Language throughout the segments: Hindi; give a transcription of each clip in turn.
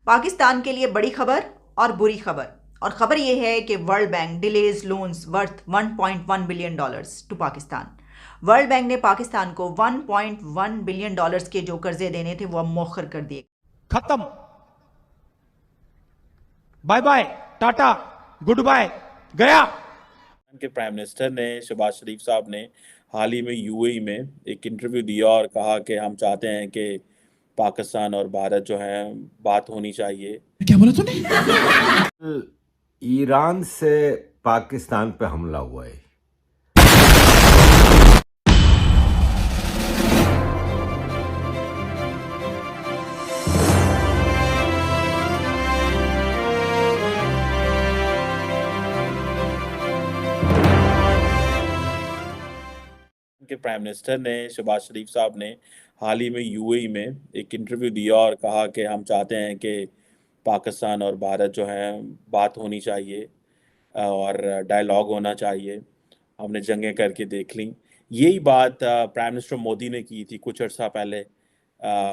पाकिस्तान के लिए बड़ी खबर और बुरी खबर। और खबर यह है कि World Bank delays loans worth 1.1 billion dollars to Pakistan. World Bank ने पाकिस्तान को 1.1 बिलियन डॉलर्स के जो कर्जे देने थे वो अब मौखर कर दिए। खत्म, bye bye, tata, goodbye, गया। के प्राइम मिनिस्टर ने शहबाज शरीफ साहब ने हाल ही में यूएई में एक इंटरव्यू दिया और कहा कि हम चाहते हैं कि पाकिस्तान और भारत जो है बात होनी चाहिए। क्या बोला तूने? ईरान से पाकिस्तान पे हमला हुआ है। के प्राइम मिनिस्टर ने शहबाज शरीफ साहब ने हाल ही में यूएई में एक इंटरव्यू दिया और कहा कि हम चाहते हैं कि पाकिस्तान और भारत जो है बात होनी चाहिए और डायलॉग होना चाहिए। हमने जंगें करके देख ली। यही बात प्राइम मिनिस्टर मोदी ने की थी कुछ अर्सा पहले,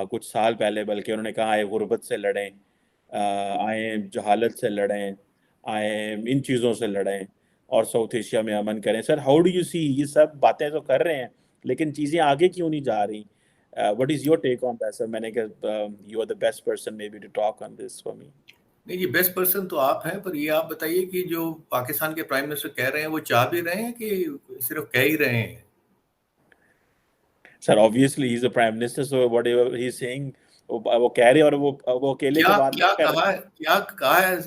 कुछ साल पहले, बल्कि उन्होंने कहा आए गुर्बत से लड़ें, आए जहालत से लड़ें, आए इन चीज़ों से लड़ें और साउथ एशिया में अमन करें। Sir, how do you see, ये सब बातें तो कर रहे हैं लेकिन चीज़ें आगे क्यों नहीं जा रही? What is your take on that sir? मैंने कहा you are the best person may be to talk on this for me. नहीं, ये बेस्ट पर्सन तो आप हैं, पर ये आप बताइए कि जो पाकिस्तान के प्राइम मिनिस्टर कह रहे हैं वो चाह भी रहे हैं कि सिर्फ कह ही रहे हैं? Sir, obviously he is the prime minister, so whatever he is saying वो कह रहे हैं और वो अकेले क्या तो बात क्या नहीं कर रहे। क्या कहा है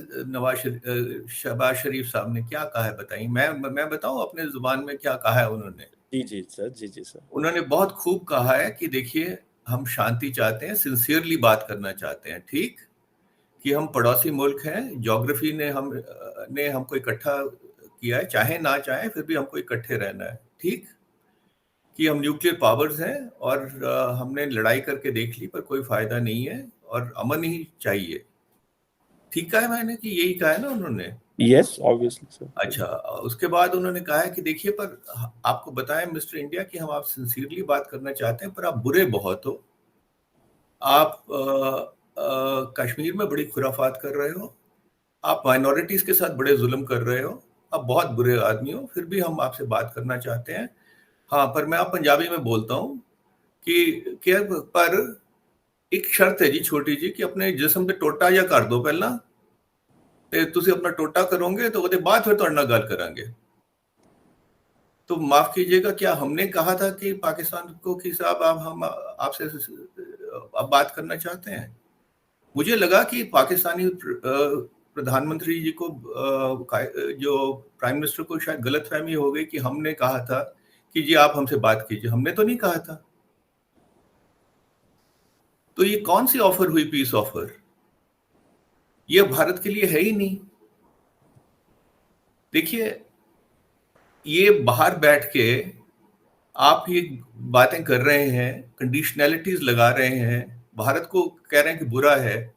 शहबाज शरीफ साहब ने? क्या कहा है बताइए। मैं बताऊं अपने जुबान में क्या कहा है उन्होंने? जी सर, जी सर। उन्होंने बहुत खूब कहा है कि देखिए, हम शांति चाहते हैं, सिंसियरली बात करना चाहते हैं, ठीक, कि हम पड़ोसी मुल्क हैं, ज्योग्राफी ने हमको इकट्ठा किया है, चाहे ना चाहे फिर भी हमको इकट्ठे रहना है, ठीक, कि हम न्यूक्लियर पावर्स हैं और हमने लड़ाई करके देख ली पर कोई फायदा नहीं है और अमन ही चाहिए। ठीक कहा है मैंने कि यही कहा है ना उन्होंने? Yes, obviously sir. अच्छा, उसके बाद उन्होंने कहा है कि देखिए, पर आपको बताएं मिस्टर इंडिया कि हम आप सिंसियरली बात करना चाहते हैं पर आप बुरे बहुत हो। आप कश्मीर में बड़ी खुराफात कर रहे हो, आप माइनॉरिटीज के साथ बड़े जुल्म कर रहे हो, आप बहुत बुरे आदमी हो, फिर भी हम आपसे बात करना चाहते हैं। हाँ, पर मैं आप पंजाबी में बोलता हूँ कि क्या, पर एक शर्त है जी छोटी जी, कि अपने जिस्म पे टोटा या कर दो पहला, ते तुसी अपना टोटा करोगे तो उसके बाद फिर तुहाडे नाल गल करांगे। तो माफ कीजिएगा, क्या हमने कहा था कि पाकिस्तान को कि साहब आप हम आपसे अब बात करना चाहते हैं? मुझे लगा कि पाकिस्तानी प्रधानमंत्री जी को जो प्राइम मिनिस्टर को शायद गलतफहमी हो गई कि हमने कहा था कि जी आप हमसे बात कीजिए। हमने तो नहीं कहा था। तो ये कौन सी ऑफर हुई, पीस ऑफर? ये भारत के लिए है ही नहीं। देखिए, ये बाहर बैठ के आप ये बातें कर रहे हैं, कंडीशनैलिटीज लगा रहे हैं, भारत को कह रहे हैं कि बुरा है,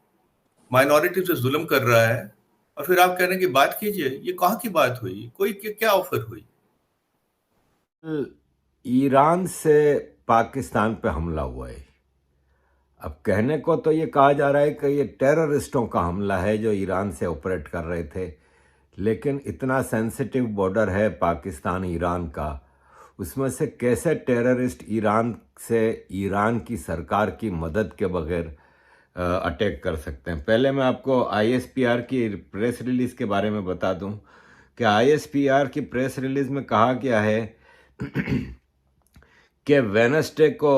माइनॉरिटी से जुल्म कर रहा है, और फिर आप कह रहे हैं कि बात कीजिए। ये कहाँ की बात हुई? कोई क्या ऑफर हुई? ईरान से पाकिस्तान पे हमला हुआ है। अब कहने को तो ये कहा जा रहा है कि ये टेररिस्टों का हमला है जो ईरान से ऑपरेट कर रहे थे, लेकिन इतना सेंसिटिव बॉर्डर है पाकिस्तान ईरान का, उसमें से कैसे टेररिस्ट ईरान से ईरान की सरकार की मदद के बगैर अटैक कर सकते हैं। पहले मैं आपको आईएसपीआर की प्रेस रिलीज़ के बारे में बता दूं कि आईएसपीआर की प्रेस रिलीज़ में कहा गया है कि वेडनेसडे को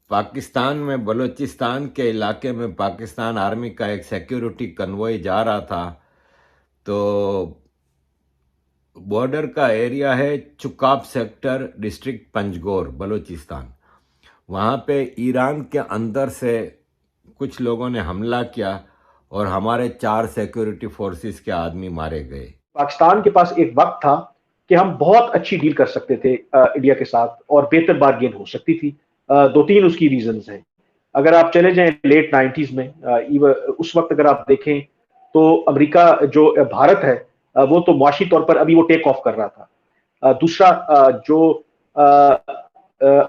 पाकिस्तान में बलूचिस्तान के इलाके में पाकिस्तान आर्मी का एक सिक्योरिटी कन्वॉय जा रहा था, तो बॉर्डर का एरिया है चुकाब सेक्टर, डिस्ट्रिक्ट पंजगोर, बलूचिस्तान। वहाँ पे ईरान के अंदर से कुछ लोगों ने हमला किया और हमारे 4 सिक्योरिटी फोर्सेस के आदमी मारे गए। पाकिस्तान के पास एक वक्त था कि हम बहुत अच्छी डील कर सकते थे इंडिया के साथ और बेहतर बार्गेन हो सकती थी। 2-3 उसकी रीजंस हैं। अगर आप चले जाएं लेट 90s में, उस वक्त अगर आप देखें तो अमेरिका जो भारत है वो तो मुआशी तौर पर अभी वो टेक ऑफ कर रहा था। दूसरा जो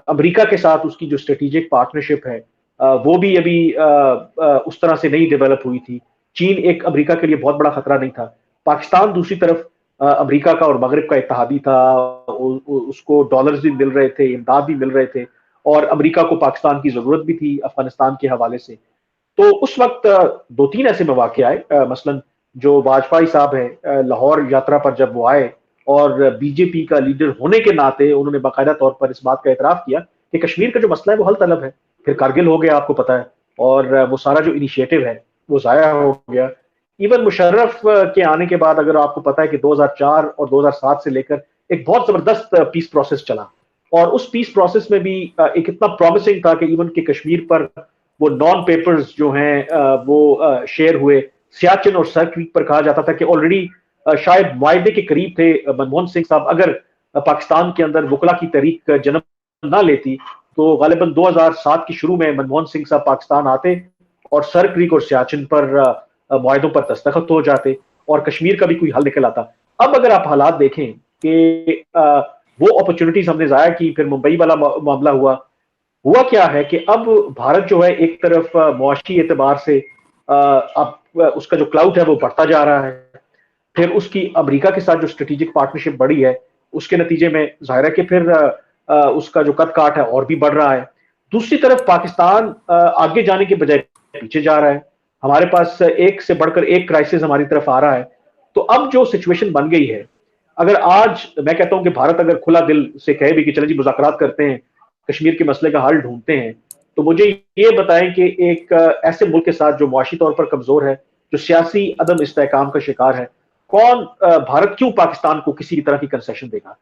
अमेरिका के साथ उसकी जो स्ट्रेटेजिक पार्टनरशिप है वो भी अभी उस तरह से नहीं डेवलप हुई थी। चीन एक अमेरिका के लिए बहुत बड़ा खतरा नहीं था। पाकिस्तान दूसरी तरफ अमेरिका का और मगरिब का इत्तेहादी था, उसको डॉलर्स भी मिल रहे थे, इमदाद भी मिल रहे थे, और अमेरिका को पाकिस्तान की जरूरत भी थी अफगानिस्तान के हवाले से। तो उस वक्त दो तीन ऐसे मौके आए, मसलन जो वाजपेयी साहब हैं, लाहौर यात्रा पर जब वो आए और बीजेपी का लीडर होने के नाते उन्होंने बाकायदा तौर पर इस बात का एतराफ किया कि कश्मीर का जो मसला है वो हल तलब है। फिर कारगिल हो गया, आपको पता है, और वो सारा जो इनिशिएटिव है वो जाया हो गया। इवन मुशर्रफ के आने के बाद अगर आपको पता है कि 2004 और 2007 से लेकर एक बहुत जबरदस्त पीस प्रोसेस चला, और उस पीस प्रोसेस में भी एक इतना प्रॉमिसिंग था कि इवन के कश्मीर पर वो नॉन पेपर्स जो हैं वो शेयर हुए। सियाचिन और सर क्रीक पर कहा जाता था कि ऑलरेडी शायद मुआहदे के करीब थे मनमोहन सिंह साहब। अगर पाकिस्तान के अंदर वकला की तहरीक जन्म ना लेती तो गालिबन 2007 के शुरू में मनमोहन सिंह साहब पाकिस्तान आते और सर क्रीक और सियाचिन पर मुआहदों पर दस्तखत हो जाते और कश्मीर का भी कोई हल निकल आता। अब अगर आप हालात देखें कि वो अपॉर्चुनिटीज हमने जाया की, फिर मुंबई वाला मामला हुआ क्या है कि अब भारत जो है एक तरफ मुआशी एतबार से अब उसका जो क्लाउड है वो बढ़ता जा रहा है, फिर उसकी अमेरिका के साथ जो स्ट्रेटेजिक पार्टनरशिप बढ़ी है उसके नतीजे में जाहिर है कि फिर उसका जो कद काठ है और भी बढ़ रहा है। दूसरी तरफ पाकिस्तान आगे जाने के बजाय पीछे जा रहा है। हमारे पास एक से बढ़कर एक क्राइसिस हमारी तरफ आ रहा है। तो अब जो सिचुएशन बन गई है, अगर आज मैं कहता हूं कि भारत अगर खुला दिल से कहे भी कि चले जी मुज़ाकरात करते हैं, कश्मीर के मसले का हल ढूंढते हैं, तो मुझे ये बताएं कि एक ऐसे मुल्क के साथ जो मुआशी तौर पर कमजोर है, जो सियासी अदम इस्तेहकाम का शिकार है, कौन भारत क्यों पाकिस्तान को किसी तरह की कंसेशन देगा?